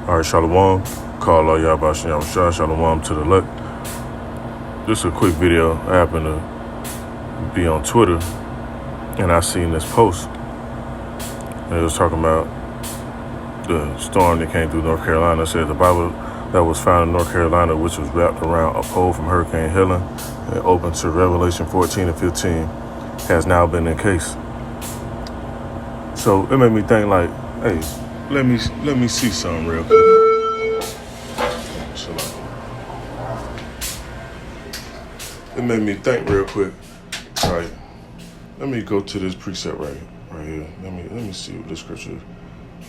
All right, Shalom. Call all y'all about Shalom to the left. This is a quick video. I happen to be on Twitter, and I seen this post. And it was talking about the storm that came through North Carolina. It said the Bible that was found in North Carolina, which was wrapped around a pole from Hurricane Helen and open to Revelation 14 and 15, has now been encased. So it made me think like, hey, let me see something real quick. It made me think real quick. All right, let me go to this precept right here. Let me see what this scripture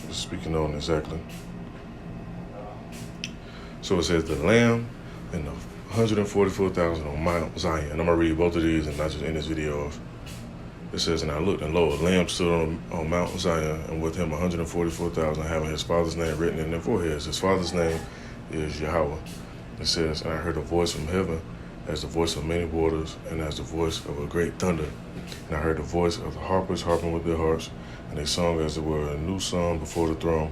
is speaking on exactly. So it says the Lamb and the 144,000 on Mount Zion. And I'm gonna read both of these and not just in this video off. It says, and I looked, and lo, a lamb stood on Mount Zion, and with him 144,000, having his father's name written in their foreheads. His father's name is Yahweh. It says, and I heard a voice from heaven, as the voice of many waters, and as the voice of a great thunder. And I heard the voice of the harpers harping with their harps, and they sung as it were a new song before the throne,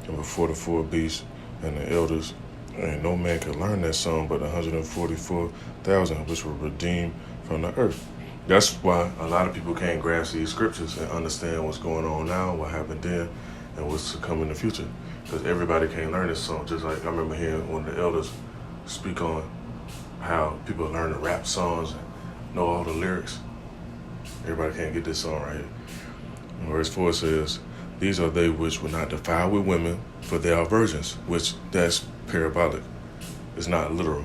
and before the four beasts and the elders. And no man could learn that song but 144,000, which were redeemed from the earth. That's why a lot of people can't grasp these scriptures and understand what's going on now, what happened then, and what's to come in the future. Because everybody can't learn this song. Just like I remember hearing when the elders speak on how people learn to rap songs and know all the lyrics. Everybody can't get this song right here. And verse 4 says, these are they which were not defiled with women, for they are virgins, which that's parabolic. It's not literal.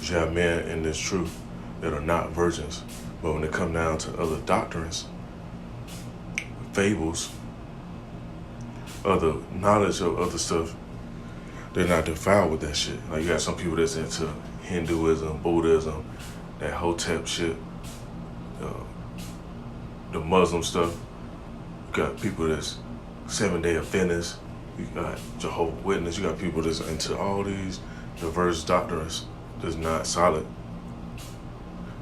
You have men in this truth that are not virgins. But when it come down to other doctrines, fables, other knowledge of other stuff, they're not defiled with that shit. Like you got some people that's into Hinduism, Buddhism, that Hotep shit, the Muslim stuff. You got people that's 7-day Adventists. You got Jehovah's Witness. You got people that's into all these diverse doctrines that's not solid.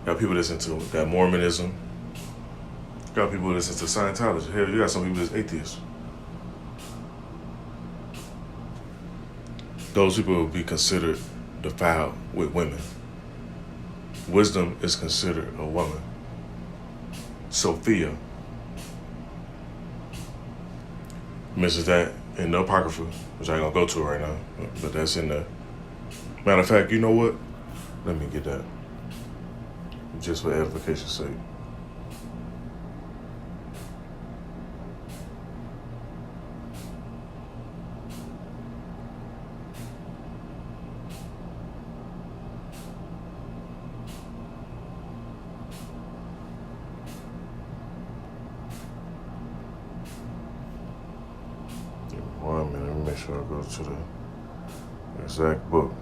You got people that's into that Mormonism. You got people that's into Scientology. Hell, you got some people that's atheists. Those people will be considered defiled with women. Wisdom is considered a woman. Sophia mentions that in the Apocrypha, which I ain't gonna go to right now, but that's in there. Matter of fact, you know what? Let me get that. Just for edification's sake. Give me 1 minute, let me make sure I go to the exact book.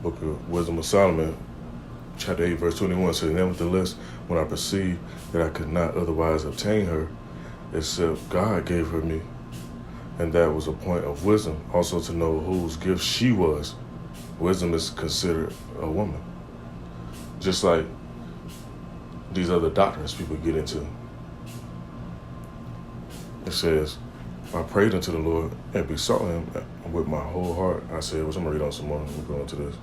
Book of Wisdom of Solomon, chapter 8, verse 21 says, nevertheless, when I perceived that I could not otherwise obtain her, except God gave her me, and that was a point of wisdom, also to know whose gift she was. Wisdom is considered a woman. Just like these other doctrines people get into. It says, I prayed unto the Lord and besought him with my whole heart. I said, which I'm going to read on some more. Let me go into this.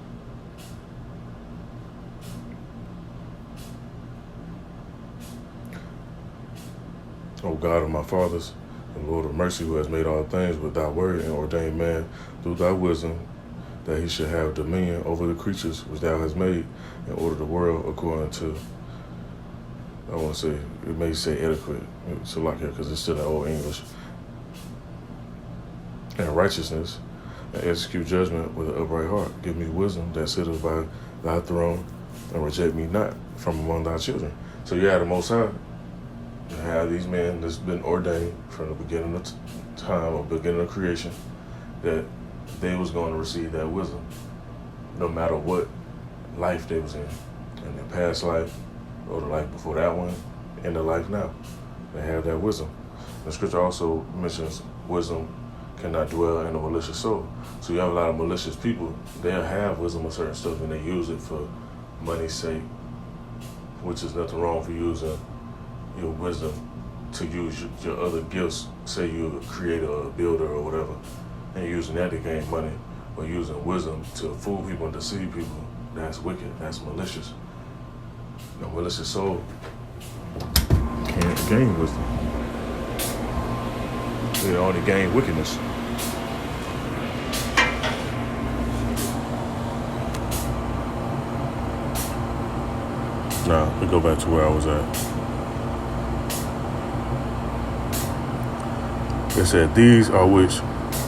O God of my fathers, and Lord of mercy, who has made all things with thy word and ordained man through thy wisdom, that he should have dominion over the creatures which thou hast made, and order the world according to, I want to say, it may say adequate. It's a lot here because it's still in Old English. And righteousness, and execute judgment with an upright heart. Give me wisdom that sitteth by thy throne, and reject me not from among thy children. So you have the Most High. You have these men that's been ordained from the beginning to time of beginning of creation, that they was going to receive that wisdom, no matter what life they was in their past life, or the life before that one, and the life now. They have that wisdom. The scripture also mentions wisdom cannot dwell in a malicious soul. So you have a lot of malicious people, they'll have wisdom of certain stuff and they use it for money's sake, which is nothing wrong for using your wisdom to use your other gifts. Say you're a creator or a builder or whatever, and you're using that to gain money, or using wisdom to fool people and deceive people. That's wicked, that's malicious. A malicious soul can't gain wisdom. They only gain wickedness. Now, we go back to where I was at. It said, these are which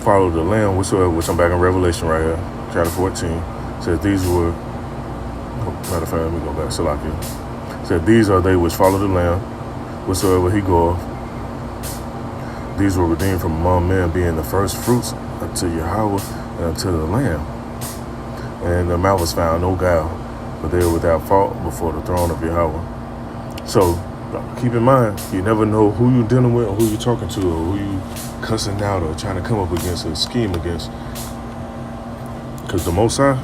follow the Lamb, whatsoever, which I'm back in Revelation right here, chapter 14. It said, these were, matter of fact, let me go back, Salakia. It said, these are they which follow the Lamb, whatsoever he goeth. These were redeemed from among men, being the first fruits unto Yahweh and unto the Lamb. And their mouth was found no guile, but they were without fault before the throne of Yahweh. So keep in mind, you never know who you're dealing with, or who you're talking to, or who you cussing out, or trying to come up against, or scheme against. Because the Most High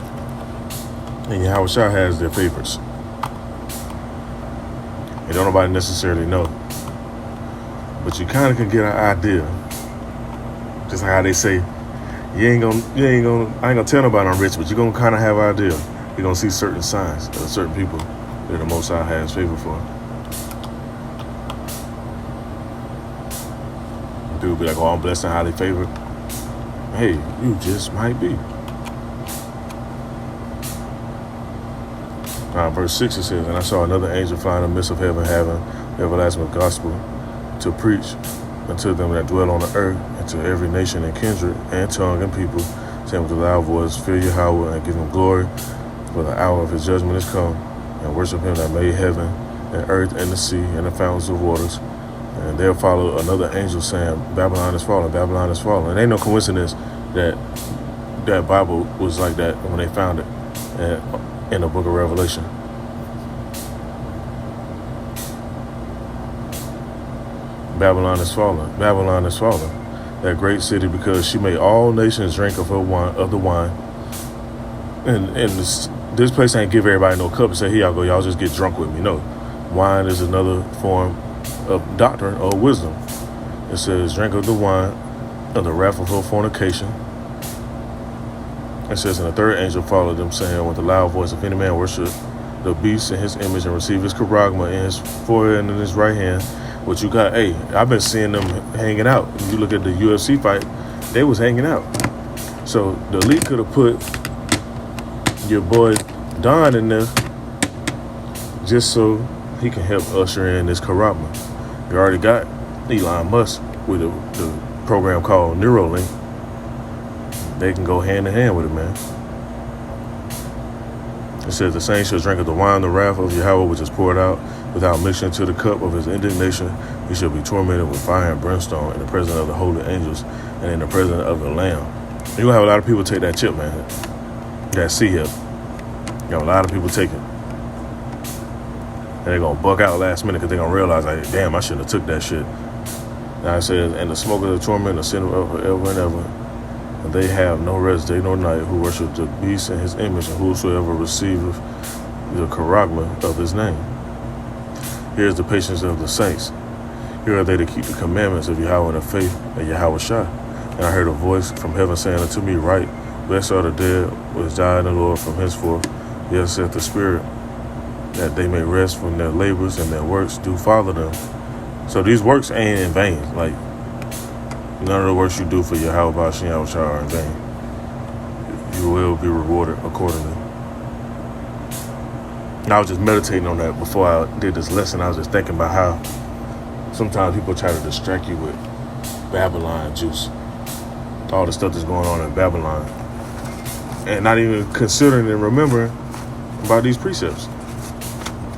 and Yahweh Shah has their favorites. And don't nobody necessarily know. But you kind of can get an idea. Just like how they say, I ain't gonna tell nobody I'm rich, but you're gonna kind of have an idea. You're gonna see certain signs of certain people that the Most High has favor for. Dude be like, oh, I'm blessed and highly favored. Hey, you just might be. Verse 6 it says, and I saw another angel fly in the midst of heaven, having the everlasting gospel to preach unto them that dwell on the earth, and to every nation and kindred and tongue and people, saying with a loud voice, fear Yahweh and give him glory, for the hour of his judgment is come, and worship him that made heaven and earth and the sea and the fountains of waters. And there followed another angel saying, Babylon is fallen, Babylon is fallen. And ain't no coincidence that that Bible was like that when they found it in the book of Revelation. Babylon is fallen, Babylon is fallen, that great city, because she made all nations drink of her wine, of the wine. And this place ain't give everybody no cup and say, here y'all go, y'all just get drunk with me. No, wine is another form of doctrine or wisdom. It says, drink of the wine of the wrath of her fornication. It says, and the third angel followed them, saying with a loud voice, if any man worship the beast in his image and receive his charagma in his forehead and in his right hand, what you got, hey, I've been seeing them hanging out. If you look at the UFC fight, they was hanging out. So the elite could have put your boy Don in there just so he can help usher in this charagma. You already got Elon Musk with the program called Neuralink. They can go hand in hand with it, man. It says, the saints shall drink of the wine, the wrath of Yahweh, which is poured out without mixing to the cup of his indignation. He shall be tormented with fire and brimstone in the presence of the holy angels and in the presence of the Lamb. You're going to have a lot of people take that chip, man. That C-hip. You know, a lot of people take it. And they're going to buck out last minute because they're going to realize, like, damn, I shouldn't have took that shit. Now it says, and the smoke of the torment of sin forever and ever. And they have no rest day nor night who worship the beast and his image, and whosoever receiveth the charagma of his name. Here is the patience of the saints. Here are they to keep the commandments of Yahweh and the faith of Yahweh Shah. And I heard a voice from heaven saying unto me, write, blessed are the dead which died in the Lord from henceforth. Yes, saith the Spirit, that they may rest from their labors, and their works do follow them. So these works ain't in vain. Like, none of the works you do for Yahweh Ba'ashem Yahweh Shah are in vain. You will be rewarded accordingly. And I was just meditating on that before I did this lesson. I was just thinking about how sometimes people try to distract you with Babylon juice. All the stuff that's going on in Babylon. And not even considering and remembering about these precepts.